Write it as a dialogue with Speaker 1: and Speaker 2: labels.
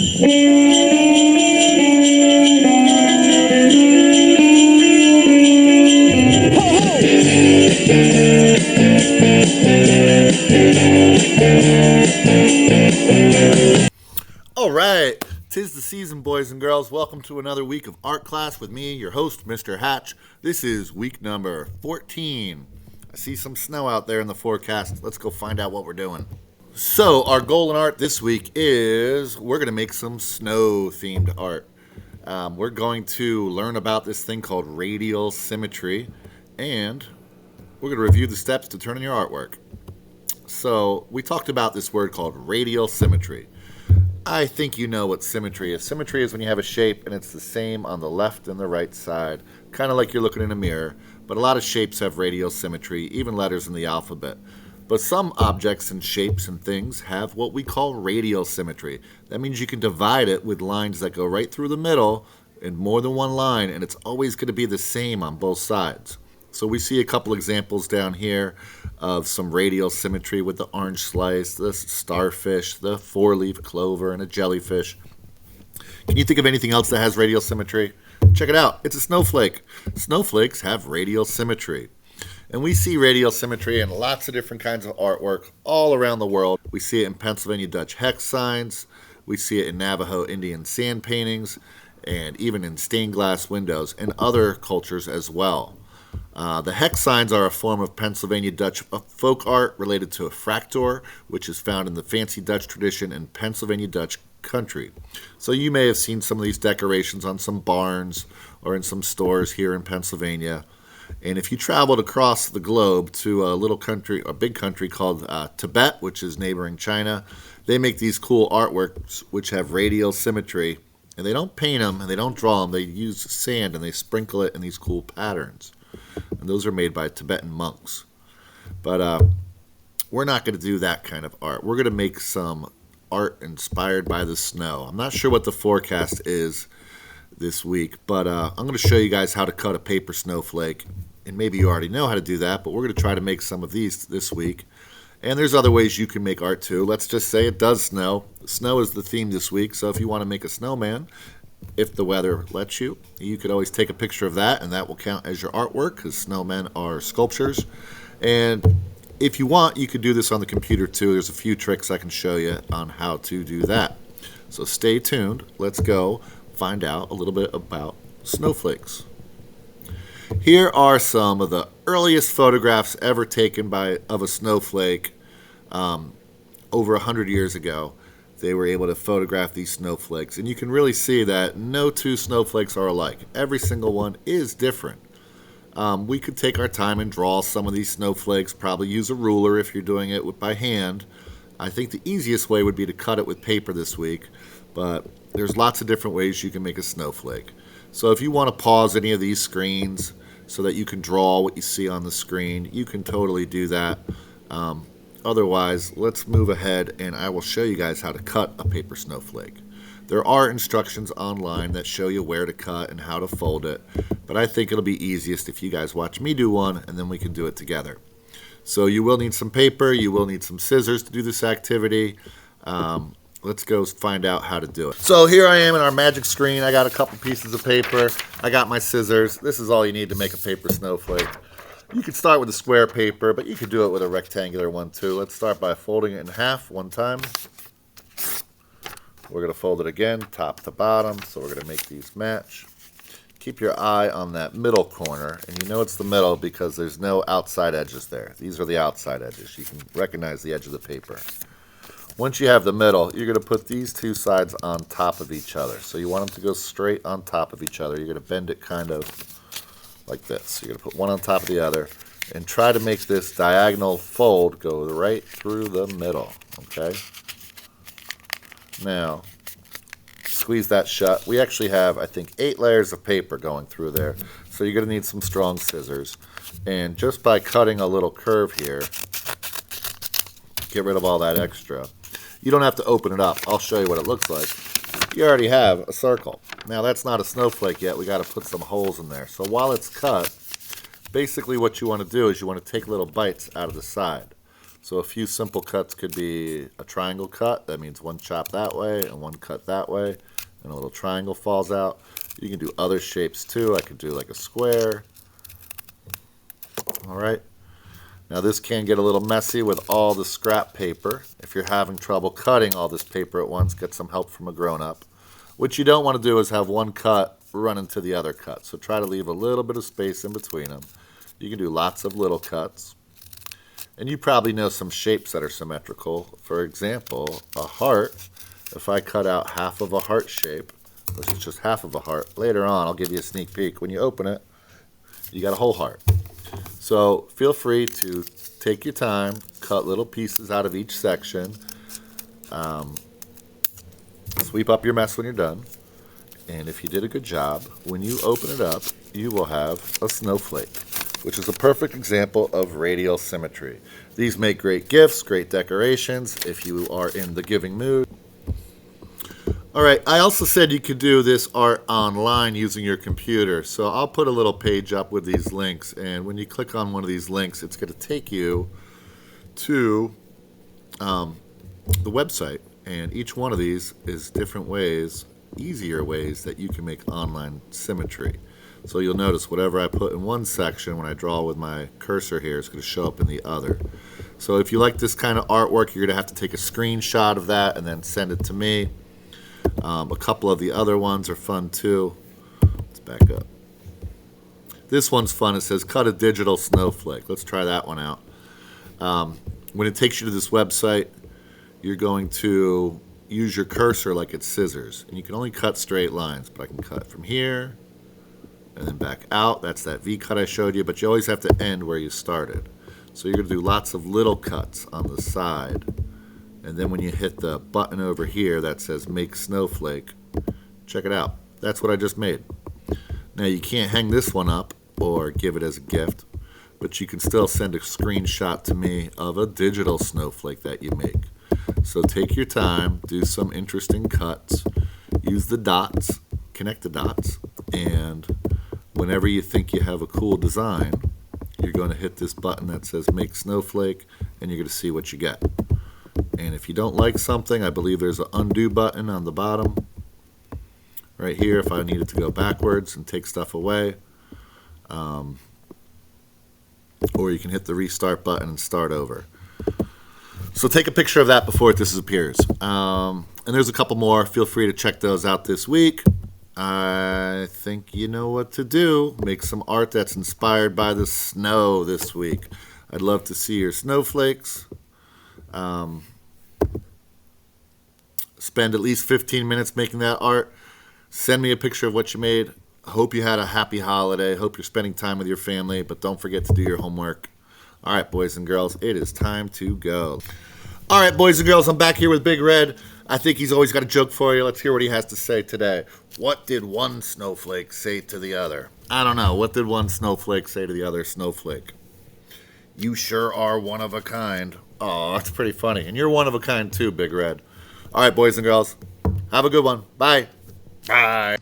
Speaker 1: All right, 'tis the season, boys and girls. Welcome to another week of art class with me, your host, Mr. Hatch. This is week number 14. I see some snow out there in the forecast. Let's go find out what we're doing. So, our goal in art this week is we're going to make some snow-themed art. We're going to learn about this thing called Radial Symmetry, and we're going to review the steps to turn in your artwork. So, we talked about this word called Radial Symmetry. I think you know what symmetry is. Symmetry is when you have a shape and it's the same on the left and the right side, kind of like you're looking in a mirror, but a lot of shapes have radial symmetry, even letters in the alphabet. But some objects and shapes and things have what we call radial symmetry. That means you can divide it with lines that go right through the middle in more than one line, and it's always going to be the same on both sides. So we see a couple examples down here of some radial symmetry with the orange slice, the starfish, the four-leaf clover, and a jellyfish. Can you think of anything else that has radial symmetry? Check it out. It's a snowflake. Snowflakes have radial symmetry. And we see radial symmetry in lots of different kinds of artwork all around the world. We see it in Pennsylvania Dutch hex signs. We see it in Navajo Indian sand paintings, and even in stained glass windows and other cultures as well. The hex signs are a form of Pennsylvania Dutch folk art related to a fraktur, which is found in the fancy Dutch tradition in Pennsylvania Dutch country. So you may have seen some of these decorations on some barns or in some stores here in Pennsylvania. And if you traveled across the globe to a little country, a big country called Tibet, which is neighboring China, they make these cool artworks which have radial symmetry. And they don't paint them and they don't draw them. They use sand and they sprinkle it in these cool patterns. And those are made by Tibetan monks. But we're not going to do that kind of art. We're going to make some art inspired by the snow. I'm not sure what the forecast is this week, but I'm going to show you guys how to cut a paper snowflake. And maybe you already know how to do that, but we're going to try to make some of these this week. And there's other ways you can make art too. Let's just say it does snow. Snow is the theme this week, so if you want to make a snowman, if the weather lets you, you could always take a picture of that, and that will count as your artwork because snowmen are sculptures. And if you want, you could do this on the computer too. There's a few tricks I can show you on how to do that. So stay tuned. Let's go find out a little bit about snowflakes. Here are some of the earliest photographs ever taken of a snowflake over 100 years ago. They were able to photograph these snowflakes, and you can really see that no two snowflakes are alike. Every single one is different. We could take our time and draw some of these snowflakes, probably use a ruler if you're doing it by hand. I think the easiest way would be to cut it with paper this week, but there's lots of different ways you can make a snowflake. So if you want to pause any of these screens so that you can draw what you see on the screen, you can totally do that. Otherwise, let's move ahead and I will show you guys how to cut a paper snowflake. There are instructions online that show you where to cut and how to fold it, but I think it'll be easiest if you guys watch me do one and then we can do it together. So you will need some paper, you will need some scissors to do this activity. Let's go find out how to do it. So here I am in our magic screen. I got a couple pieces of paper. I got my scissors. This is all you need to make a paper snowflake. You could start with a square paper, but you could do it with a rectangular one too. Let's start by folding it in half one time. We're going to fold it again, top to bottom, so we're going to make these match. Keep your eye on that middle corner, and you know it's the middle because there's no outside edges there. These are the outside edges. You can recognize the edge of the paper. Once you have the middle, you're going to put these two sides on top of each other. So you want them to go straight on top of each other. You're going to bend it kind of like this. You're going to put one on top of the other and try to make this diagonal fold go right through the middle, okay? Now, squeeze that shut. We actually have, I think, 8 layers of paper going through there, so you're going to need some strong scissors. And just by cutting a little curve here, get rid of all that extra. You don't have to open it up. I'll show you what it looks like. You already have a circle. Now that's not a snowflake yet. We got to put some holes in there. So while it's cut, basically what you want to do is you want to take little bites out of the side. So a few simple cuts could be a triangle cut. That means one chop that way and one cut that way, and a little triangle falls out. You can do other shapes too. I could do like a square. All right. Now this can get a little messy with all the scrap paper. If you're having trouble cutting all this paper at once, get some help from a grown-up. What you don't want to do is have one cut run into the other cut. So try to leave a little bit of space in between them. You can do lots of little cuts. And you probably know some shapes that are symmetrical. For example, a heart. If I cut out half of a heart shape, this is just half of a heart. Later on, I'll give you a sneak peek. When you open it, you got a whole heart. So feel free to take your time, cut little pieces out of each section. Sweep up your mess when you're done. And if you did a good job, when you open it up, you will have a snowflake, which is a perfect example of radial symmetry. These make great gifts, great decorations, if you are in the giving mood. All right, I also said you could do this art online using your computer. So I'll put a little page up with these links, and when you click on one of these links, it's going to take you to the website. And each one of these is different ways, easier ways that you can make online symmetry. So you'll notice whatever I put in one section, when I draw with my cursor here, it's going to show up in the other. So if you like this kind of artwork, you're going to have to take a screenshot of that and then send it to me. A couple of the other ones are fun too. Let's back up. This one's fun. It says cut a digital snowflake. Let's try that one out. When it takes you to this website, you're going to use your cursor like it's scissors. And you can only cut straight lines, but I can cut from here and then back out. That's that V cut I showed you, but you always have to end where you started. So you're going to do lots of little cuts on the side. And then when you hit the button over here that says make snowflake, check it out. That's what I just made. Now you can't hang this one up or give it as a gift, but you can still send a screenshot to me of a digital snowflake that you make. So take your time, do some interesting cuts, use the dots, connect the dots, and whenever you think you have a cool design, you're going to hit this button that says make snowflake, and you're going to see what you get. And if you don't like something, I believe there's an undo button on the bottom right here if I needed to go backwards and take stuff away. Or you can hit the restart button and start over. So take a picture of that before it disappears. And there's a couple more. Feel free to check those out this week. I think you know what to do. Make some art that's inspired by the snow this week. I'd love to see your snowflakes. Spend at least 15 minutes making that art. Send me a picture of what you made. I hope you had a happy holiday. Hope you're spending time with your family, but don't forget to do your homework. All right, boys and girls, it is time to go. All right, boys and girls, I'm back here with Big Red. I think he's always got a joke for you. Let's hear what he has to say today. What did one snowflake say to the other? I don't know. What did one snowflake say to the other snowflake? You sure are one of a kind. Oh, that's pretty funny. And you're one of a kind too, Big Red. All right, boys and girls, have a good one. Bye. Bye.